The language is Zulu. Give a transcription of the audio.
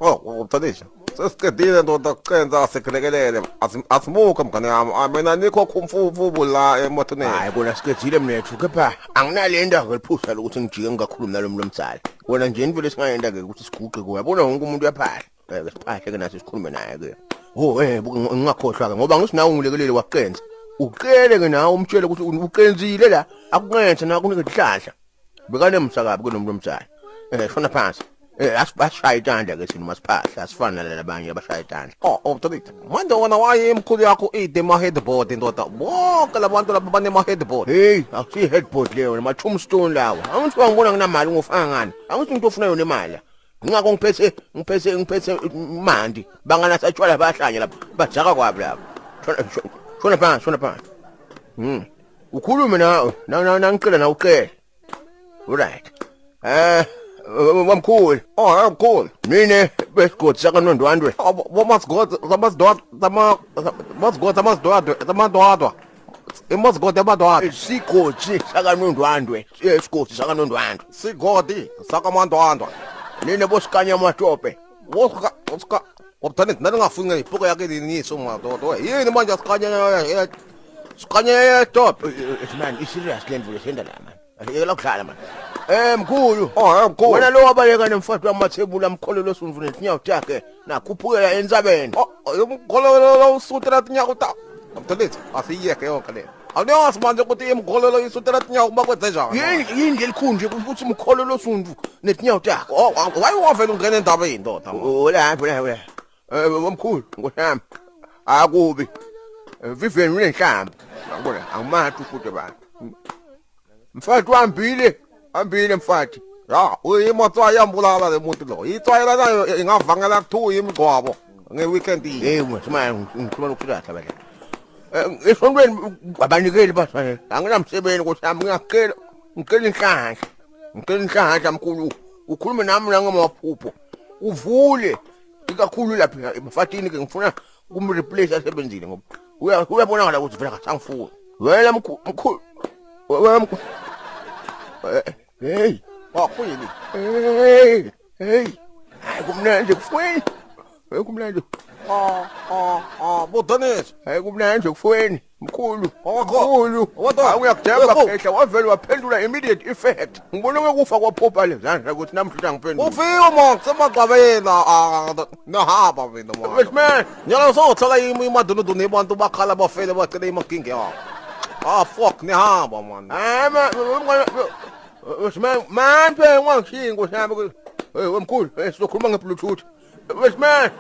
Oh, uthanisha. Sesiqedile ndoda kenza sekelekelele. Asimuke mngane yami. Mina nikho khumfufu la emotweni. Hayi kona sikedile mnethu kepha anginalenda ngeliphusha lokuthi ngijike ngingakhulumi nalo mtsala. Wena nje imvelo singayenda ke ukuthi siguqe kuya. Yabona wonke umuntu uyaphahla. Siphahle ke nathi sikhulume naye ke. Oh ngingakhohlwa ke ngoba ngisinawo ungilekelele waqenza. Uqele ke nawe umtshele ukuthi uqenzile la akunqethe na kunike dihlahla. Bekane msakabi ke nomuntu omtsala. Shona phansi. Asibashaya itandla ke thina masiphahla asifana nalabanye abashaya itandla. Uthanisha. Manje wona waye imkhulu yakho ide ma headboard ndoda. Bonke labantu laba banema headboard. Hey, akusi headboard leyo ma tombstone lawo. Angithi ngibona nginamali ngofaka ngani. Angithi into ofuna yona imali. Ngingakho ngiphethe mandi. Bangana satshwala bahlanye lapha. Bajaka kwabi lapha. Shona phansi. Ukhulume nawe. Nangicela na uqele. Alright. Wamkhulu. Mkhulu. Mine besigodi sakanondwandwe. Zamasdwadwa. Imosgodi amadwadwa. Sigodi sakanondwandwe. Sigodi sakanondwandwe. Sigodi sakamandwadwa. Nine bosikanya amatope. Woska. Uthanisha nalingafuni iphoko yakhe liniso madodo. Yini manje sikanya top. Man, iserious lendvu lesenda la man. Ayela kudlala man. Mkhulu. Mkhulu. Wena lo wabaleka nemfati wamathebula amkholelo sunvu netinyawo takhe nakhuphukela enzabeni. Umkholelo usutela tinyawo ta. Uthanisha asiyeke yonke le. Awuyazi manje ukuthi imkholelo isutela tinyawo kuba kwenze njani. Yini ngelikhunje ukuthi umkholelo sunvu netinyawo takhe. Wayewavela ungena endabeni ndoda. Ola. Mkhulu ngoshamba. Akubi. Vivian unenhlamba. Ngibona angimathi futhi abantu. Mfati ambile mfati. Ya, uyimoto yambulala le muntu lo. Itswayela nayo ingavangela ku2 imigwabo ngeweekend iyi. Hey mthuma ngikhuluma ukuhlala bale. Esontweni abanikeli basana. Anginamsebenzi ngoshamba ngiyakela. Ngicela inhlanhla mkhulu. Ukhulume nami ngamaphupho. Uvule ikakhulu lapha emfatini ke ngifuna kumreplace asebenzile ngoba uyabona ukuthi vela kasangifuni. Wena mkhulu. Hey, wakuyini? Hey. Hayi kumnandi kufweni. Kumnandi. Uthanisha. Hayi kumnandi kufweni. Mkhulu. Mkhulu. Awuyakujaba phehla wavela waphendula immediate effect. Ngibona ukufa kwaphopha lezandla ukuthi namhlanje angiphendule. Ufiwe manje semagqabela nahaba mina manje. Wait man, nyalo sothola imaduludu nebantu bakhala bafele bacela imakinge yabo. Fuck nihamba man. Man phela ngwangishingo sami. Hey wemkhulu, sizokhuluma ngebluetooth. Wait man.